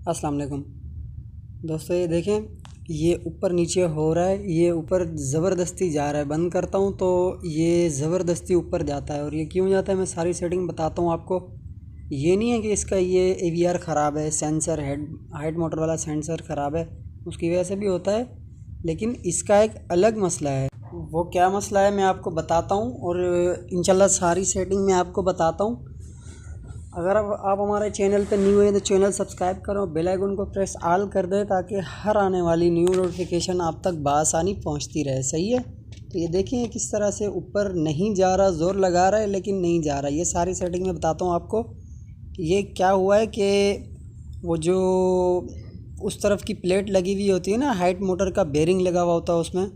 अस्सलाम वालेकुम दोस्तों। ये देखें, ये ऊपर नीचे हो रहा है, ये ऊपर ज़बरदस्ती जा रहा है। बंद करता हूँ तो ये ज़बरदस्ती ऊपर जाता है। और ये क्यों जाता है मैं सारी सेटिंग बताता हूँ आपको। ये नहीं है कि इसका ये AVR ख़राब है, सेंसर हाइट मोटर वाला सेंसर ख़राब है, उसकी वजह से भी होता है। लेकिन इसका एक अलग मसला है। वो क्या मसला है मैं आपको बताता हूँ, और इंशाल्लाह सारी सेटिंग मैं आपको बताता हूँ। अगर आप हमारे चैनल पे न्यू हैं तो चैनल सब्सक्राइब करो, बेल आइकन को प्रेस ऑल कर दें ताकि हर आने वाली न्यू नोटिफिकेशन आप तक बआसानी पहुंचती रहे। सही है। तो ये देखिए किस तरह से ऊपर नहीं जा रहा, ज़ोर लगा रहा है लेकिन नहीं जा रहा। ये सारी सेटिंग में बताता हूँ आपको। ये क्या हुआ है कि वो जो उस तरफ की प्लेट लगी हुई होती है ना, हाइट मोटर का बेरिंग लगा हुआ होता है उसमें,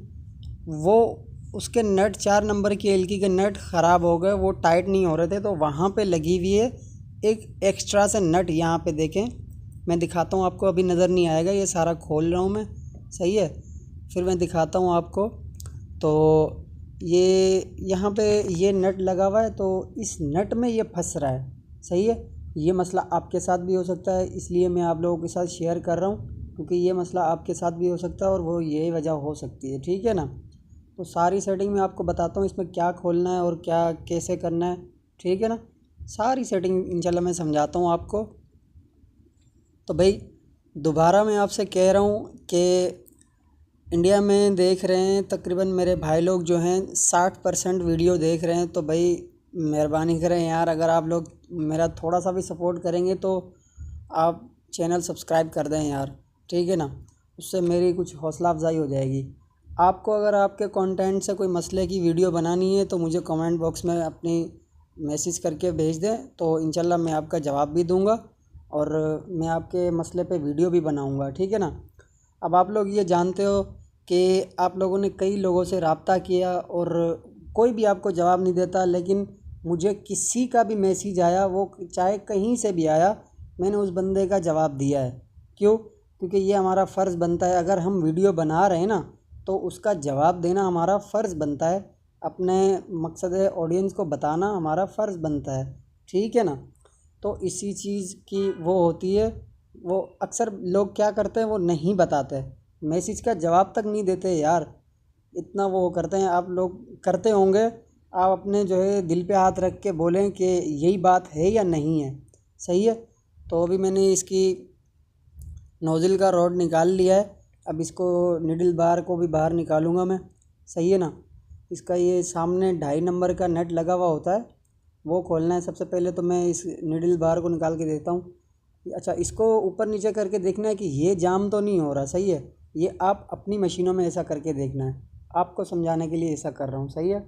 वो उसके नट 4 नंबर की एलकी के नट ख़राब हो गए, वो टाइट नहीं हो रहे थे। तो वहाँ पे लगी हुई है एक एक्स्ट्रा से नट। यहाँ पे देखें, मैं दिखाता हूँ आपको, अभी नज़र नहीं आएगा, ये सारा खोल रहा हूँ मैं। सही है, फिर मैं दिखाता हूँ आपको। तो ये यहाँ पे ये नट लगा हुआ है, तो इस नट में ये फंस रहा है। सही है। ये मसला आपके साथ भी हो सकता है, इसलिए मैं आप लोगों के साथ शेयर कर रहा हूँ, क्योंकि ये मसला आपके साथ भी हो सकता है और वो यही वजह हो सकती है। ठीक है ना। तो सारी सेटिंग मैं आपको बताता हूँ, इसमें क्या खोलना है और क्या कैसे करना है। ठीक है ना। सारी सेटिंग इंशाल्लाह मैं समझाता हूँ आपको। तो भाई दोबारा मैं आपसे कह रहा हूँ कि इंडिया में देख रहे हैं तकरीबन मेरे भाई लोग जो हैं 60% वीडियो देख रहे हैं। तो भाई मेहरबानी करें यार, अगर आप लोग मेरा थोड़ा सा भी सपोर्ट करेंगे तो आप चैनल सब्सक्राइब कर दें यार। ठीक है ना। उससे मेरी कुछ हौसला अफजाई हो जाएगी। आपको अगर आपके कंटेंट से कोई मसले की वीडियो बनानी है तो मुझे कमेंट बॉक्स में अपनी मैसेज करके भेज दें, तो इंशाल्लाह मैं आपका जवाब भी दूंगा और मैं आपके मसले पे वीडियो भी बनाऊंगा। ठीक है ना। अब आप लोग ये जानते हो कि आप लोगों ने कई लोगों से रब्ता किया और कोई भी आपको जवाब नहीं देता, लेकिन मुझे किसी का भी मैसेज आया, वो चाहे कहीं से भी आया, मैंने उस बंदे का जवाब दिया है। क्यों? क्योंकि ये हमारा फ़र्ज़ बनता है। अगर हम वीडियो बना रहे हैं ना, तो उसका जवाब देना हमारा फ़र्ज़ बनता है। अपने मकसद ऑडियंस को बताना हमारा फ़र्ज़ बनता है। ठीक है ना। तो इसी चीज़ की वो होती है। वो अक्सर लोग क्या करते हैं, वो नहीं बताते, मैसेज का जवाब तक नहीं देते यार। इतना वो करते हैं, आप लोग करते होंगे। आप अपने जो है दिल पे हाथ रख के बोलें कि यही बात है या नहीं है। सही है। तो अभी मैंने इसकी नोज़ल का रॉड निकाल लिया है। अब इसको निडल बार को भी बाहर निकालूंगा मैं। सही है ना। इसका ये सामने 2.5 नंबर का नट लगा हुआ होता है, वो खोलना है। सबसे पहले तो मैं इस निडल बार को निकाल के देता हूँ। अच्छा, इसको ऊपर नीचे करके देखना है कि ये जाम तो नहीं हो रहा। सही है। ये आप अपनी मशीनों में ऐसा करके देखना है, आपको समझाने के लिए ऐसा कर रहा हूँ। सही है।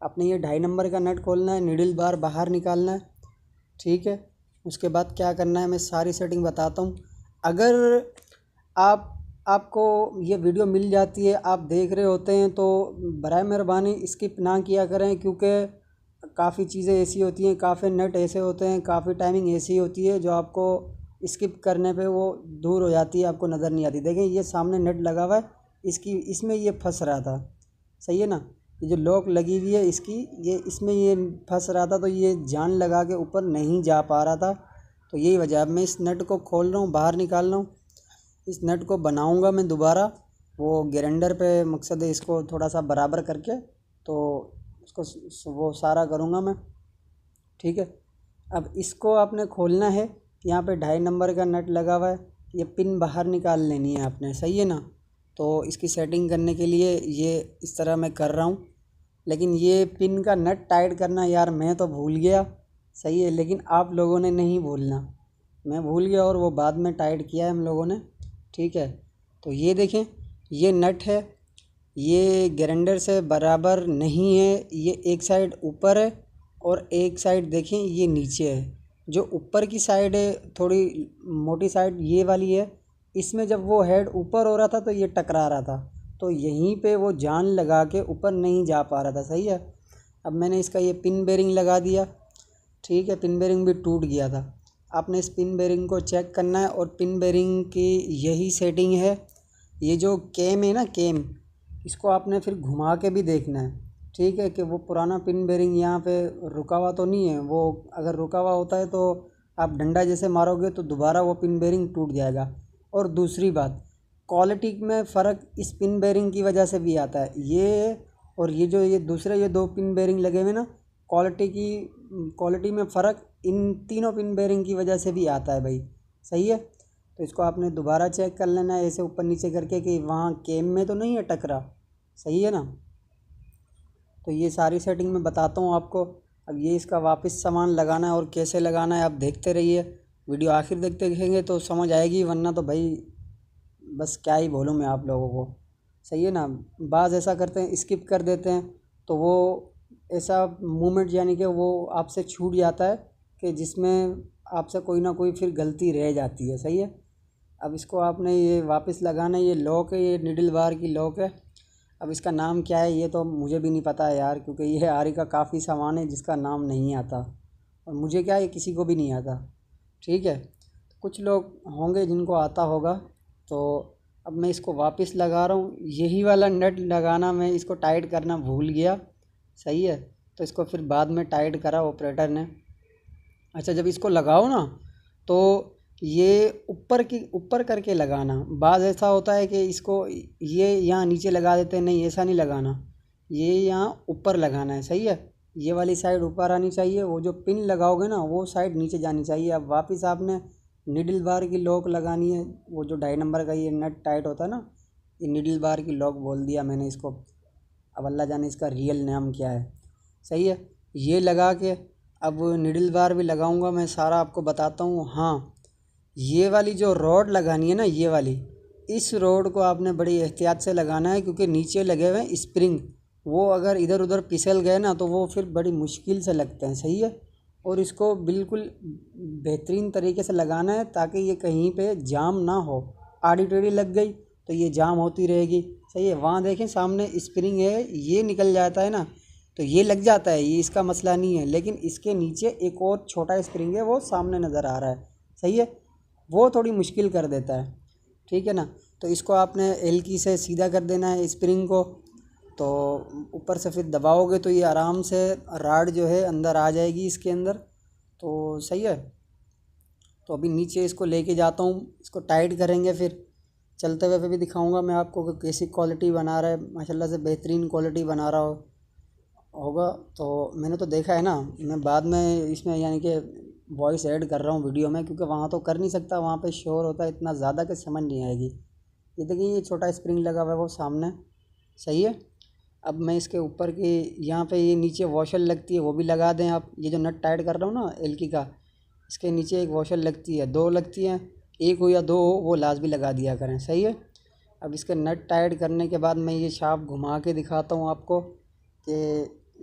अपने ये 2.5 नंबर का नट खोलना है, निडल बार बाहर निकालना है। ठीक है। उसके बाद क्या करना है मैं सारी सेटिंग बताता हूँ। अगर आप आपको ये वीडियो मिल जाती है, आप देख रहे होते हैं, तो बराए मेहरबानी स्किप ना किया करें, क्योंकि काफ़ी चीज़ें ऐसी होती हैं, काफ़ी नट ऐसे होते हैं, काफ़ी टाइमिंग ऐसी होती है जो आपको स्किप करने पे वो दूर हो जाती है, आपको नज़र नहीं आती। देखें ये सामने नट लगा हुआ है, इसकी इसमें ये फंस रहा था। सही है ना। ये जो लॉक लगी हुई है इसकी, ये इसमें ये फंस रहा था, तो ये जान लगा के ऊपर नहीं जा पा रहा था। तो यही वजह। अब मैं इस नट को खोल रहा हूँ, बाहर निकाल रहा हूँ। इस नट को बनाऊंगा मैं दोबारा, वो ग्राइंडर पे मकसद है इसको थोड़ा सा बराबर करके, तो उसको वो सारा करूँगा मैं। ठीक है। अब इसको आपने खोलना है। यहाँ पे 2.5 नंबर का नट लगा हुआ है, ये पिन बाहर निकाल लेनी है आपने। सही है ना। तो इसकी सेटिंग करने के लिए ये इस तरह मैं कर रहा हूँ, लेकिन ये पिन का नट टाइट करना यार मैं तो भूल गया। सही है, लेकिन आप लोगों ने नहीं भूलना। मैं भूल गया और वो बाद में टाइट किया है हम लोगों ने। ठीक है। तो ये देखें, ये नट है, ये ग्राइंडर से बराबर नहीं है। ये एक साइड ऊपर है और एक साइड देखें ये नीचे है। जो ऊपर की साइड है, थोड़ी मोटी साइड ये वाली है, इसमें जब वो हेड ऊपर हो रहा था तो ये टकरा रहा था, तो यहीं पे वो जान लगा के ऊपर नहीं जा पा रहा था। सही है। अब मैंने इसका ये पिन बेरिंग लगा दिया। ठीक है। पिन बेरिंग भी टूट गया था। आपने इस पिन बेरिंग को चेक करना है, और पिन बेरिंग की यही सेटिंग है। ये जो कैम है ना, कैम, इसको आपने फिर घुमा के भी देखना है। ठीक है, कि वो पुराना पिन बेरिंग यहाँ पे रुका हुआ तो नहीं है। वो अगर रुका हुआ होता है तो आप डंडा जैसे मारोगे तो दोबारा वो पिन बेरिंग टूट जाएगा। और दूसरी बात, क्वालिटी में फ़र्क इस पिन बेरिंग की वजह से भी आता है। ये और ये जो ये दूसरे ये 2 पिन बेरिंग लगे हुए ना, क्वालिटी में फ़र्क इन तीनों पिन बेरिंग की वजह से भी आता है भाई। सही है, तो इसको आपने दोबारा चेक कर लेना है ऐसे ऊपर नीचे करके कि वहाँ केम में तो नहीं है टकरा। सही है ना। तो ये सारी सेटिंग मैं बताता हूँ आपको। अब ये इसका वापस सामान लगाना है और कैसे लगाना है आप देखते रहिए, वीडियो आखिर देखते देखेंगे तो समझ आएगी, वरना तो भाई बस क्या ही बोलूँ मैं आप लोगों को। सही है ना। बाज़ ऐसा करते हैं, स्किप कर देते हैं, तो वो ऐसा मूवमेंट यानी कि वो आपसे छूट जाता है कि जिसमें आपसे कोई ना कोई फिर गलती रह जाती है। सही है। अब इसको आपने ये वापस लगाना है। ये लॉक है, ये निडल बार की लॉक है। अब इसका नाम क्या है ये तो मुझे भी नहीं पता है यार, क्योंकि ये आरी का काफ़ी सामान है जिसका नाम नहीं आता, और मुझे क्या, ये किसी को भी नहीं आता। ठीक है, कुछ लोग होंगे जिनको आता होगा। तो अब मैं इसको वापस लगा रहा हूँ। यही वाला नट लगाना मैं इसको टाइट करना भूल गया। सही है, तो इसको फिर बाद में टाइट करा ऑपरेटर ने। अच्छा, जब इसको लगाओ ना तो ये ऊपर करके लगाना। बाज़ ऐसा होता है कि इसको ये यहाँ नीचे लगा देते हैं, नहीं ऐसा नहीं लगाना, ये यहाँ ऊपर लगाना है। सही है, ये वाली साइड ऊपर आनी चाहिए, वो जो पिन लगाओगे ना वो साइड नीचे जानी चाहिए। अब वापस आपने निडल बार की लॉक लगानी है, वो जो 2.5 नंबर का ये नट टाइट होता है ना, ये निडल बार की लॉक बोल दिया मैंने इसको, अब अल्लाह जाने इसका रियल नाम क्या है। सही है, ये लगा के अब निडल बार भी लगाऊंगा मैं, सारा आपको बताता हूँ। हाँ, ये वाली जो रॉड लगानी है ना, ये वाली, इस रॉड को आपने बड़ी एहतियात से लगाना है, क्योंकि नीचे लगे हुए हैं स्प्रिंग, वो अगर इधर उधर फिसल गए ना तो वो फिर बड़ी मुश्किल से लगते हैं। सही है, और इसको बिल्कुल बेहतरीन तरीके से लगाना है ताकि ये कहीं पे जाम ना हो। आड़ी टेढ़ी लग गई तो ये जाम होती रहेगी। सही है, वहाँ देखें सामने स्प्रिंग है, ये निकल जाता है ना तो ये लग जाता है, ये इसका मसला नहीं है। लेकिन इसके नीचे एक और छोटा स्प्रिंग है, वो सामने नज़र आ रहा है। सही है, वो थोड़ी मुश्किल कर देता है। ठीक है ना। तो इसको आपने एलकी से सीधा कर देना है स्प्रिंग को, तो ऊपर से फिर दबाओगे तो ये आराम से राड जो है अंदर आ जाएगी इसके अंदर। तो सही है, तो अभी नीचे इसको लेके जाता हूँ, इसको टाइट करेंगे, फिर चलते हुए भी दिखाऊंगा मैं आपको कि कैसी क्वालिटी बना रहा है। माशाल्लाह से बेहतरीन क्वालिटी बना रहा होगा। तो मैंने तो देखा है ना, मैं बाद में इसमें यानी कि वॉइस ऐड कर रहा हूँ वीडियो में, क्योंकि वहाँ तो कर नहीं सकता, वहाँ पे शोर होता है इतना ज़्यादा कि समझ नहीं आएगी। ये देखिए, ये छोटा स्प्रिंग लगा हुआ है वो सामने। सही है, अब मैं इसके ऊपर की यहाँ पे ये नीचे वॉशर लगती है वो भी लगा दें आप। ये जो नट टाइट कर रहा हूँ ना एलकी का, इसके नीचे एक वॉशर लगती है, 2 लगती हैं, एक हो या 2 हो, वो लाजमी लगा दिया करें। सही है, अब इसके नट टाइट करने के बाद मैं ये शाफ्ट घुमा के दिखाता हूँ आपको कि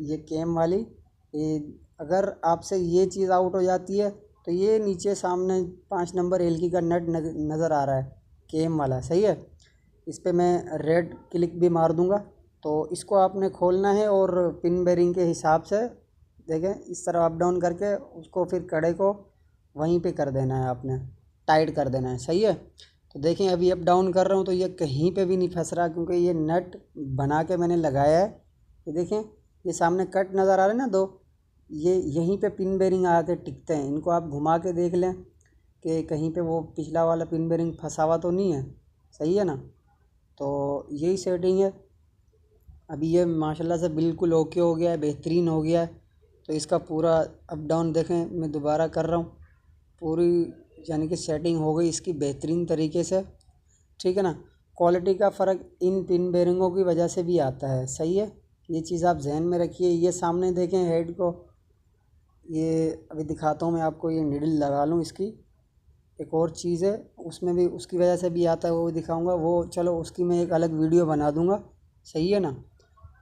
ये केम वाली, ये अगर आपसे ये चीज़ आउट हो जाती है तो ये नीचे सामने 5 नंबर एलकी का नट नज़र आ रहा है केम वाला। सही है, इस पर मैं रेड क्लिक भी मार दूंगा। तो इसको आपने खोलना है और पिन बेरिंग के हिसाब से देखें इस तरह अप डाउन करके उसको फिर कड़े को वहीं पे कर देना है, आपने टाइट कर देना है। सही है, तो देखें अभी अप डाउन कर रहा हूँ तो ये कहीं पे भी नहीं फंस रहा, क्योंकि ये नट बना के मैंने लगाया है। ये देखें, ये सामने कट नज़र आ रहे हैं ना 2, ये यहीं पे पिन बेरिंग आके टिकते हैं। इनको आप घुमा के देख लें कि कहीं पे वो पिछला वाला पिन बेरिंग फंसा हुआ तो नहीं है। सही है ना। तो यही सेटिंग है। अभी ये माशाल्लाह से बिल्कुल ओके हो गया है, बेहतरीन हो गया है। तो इसका पूरा अप डाउन देखें, मैं दोबारा कर रहा हूँ, पूरी यानी कि सेटिंग हो गई इसकी बेहतरीन तरीके से। ठीक है ना। क्वालिटी का फ़र्क इन पिन बेरिंगों की वजह से भी आता है। सही है, ये चीज़ आप जहन में रखिए। ये सामने देखें हेड को, ये अभी दिखाता हूँ मैं आपको, ये निडल लगा लूँ इसकी। एक और चीज़ है उसमें भी, उसकी वजह से भी आता है, वो भी दिखाऊंगा। वो चलो उसकी मैं एक अलग वीडियो बना दूंगा। सही है ना।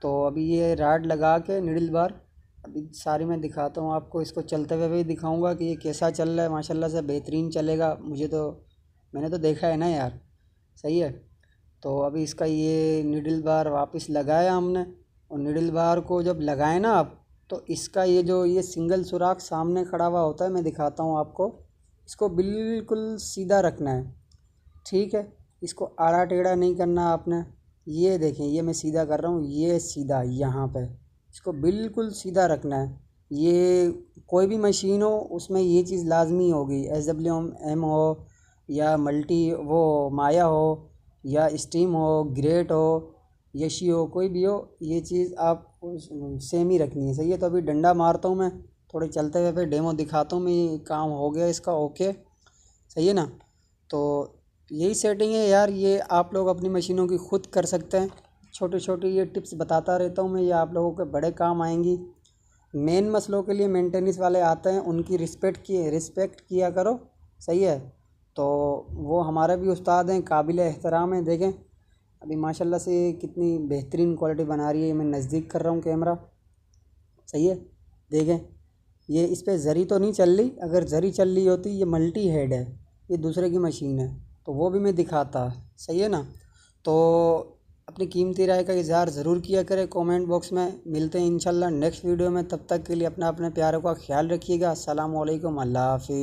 तो अभी ये राड लगा के निडल बार अभी सारी मैं दिखाता हूँ आपको, इसको चलते हुए भी दिखाऊंगा कि ये कैसा चल रहा है। माशाल्लाह से बेहतरीन चलेगा, मुझे तो, मैंने तो देखा है ना यार। सही है, तो अभी इसका ये निडल बार वापस लगाया हमने, और निडल बार को जब लगाए ना आप, तो इसका ये जो ये सिंगल सुराख सामने खड़ा हुआ होता है, मैं दिखाता हूँ आपको, इसको बिल्कुल सीधा रखना है। ठीक है, इसको आड़ा टेढ़ा नहीं करना आपने। ये देखें, ये मैं सीधा कर रहा हूँ, ये सीधा यहाँ पे इसको बिल्कुल सीधा रखना है। ये कोई भी मशीन हो उसमें ये चीज़ लाजमी होगी, SWM हो या मल्टी वो माया हो या स्टीम हो, ग्रेट हो, यशी हो, कोई भी हो, ये चीज़ आप सेम ही रखनी है। सही है। तो अभी डंडा मारता हूँ मैं, थोड़े चलते हुए फिर डेमो दिखाता हूँ मैं, ये काम हो गया इसका ओके। सही है ना। तो यही सेटिंग है यार, ये आप लोग अपनी मशीनों की खुद कर सकते हैं। छोटे छोटे ये टिप्स बताता रहता हूँ मैं, ये आप लोगों के बड़े काम आएंगी। मेन मसलों के लिए मेंटेनेंस वाले आते हैं, उनकी रिस्पेक्ट किया करो। सही है। तो वो हमारे भी उस्ताद हैं, काबिल एहतराम हैं। देखें अभी माशाल्लाह से कितनी बेहतरीन क्वालिटी बना रही है। मैं नज़दीक कर रहा हूँ कैमरा। सही है। देखें ये इस पे ज़री तो नहीं चल रही, अगर ज़री चल रही होती, ये मल्टी हेड है, ये दूसरे की मशीन है, तो वो भी मैं दिखाता। सही है ना। तो अपनी कीमती राय का इज़हार ज़रूर किया करें कमेंट बॉक्स में। मिलते हैं इंशाल्लाह नेक्स्ट वीडियो में, तब तक के लिए अपने प्यारों का ख्याल रखिएगा। अस्सलाम वालेकुम, अल्लाह हाफिज़।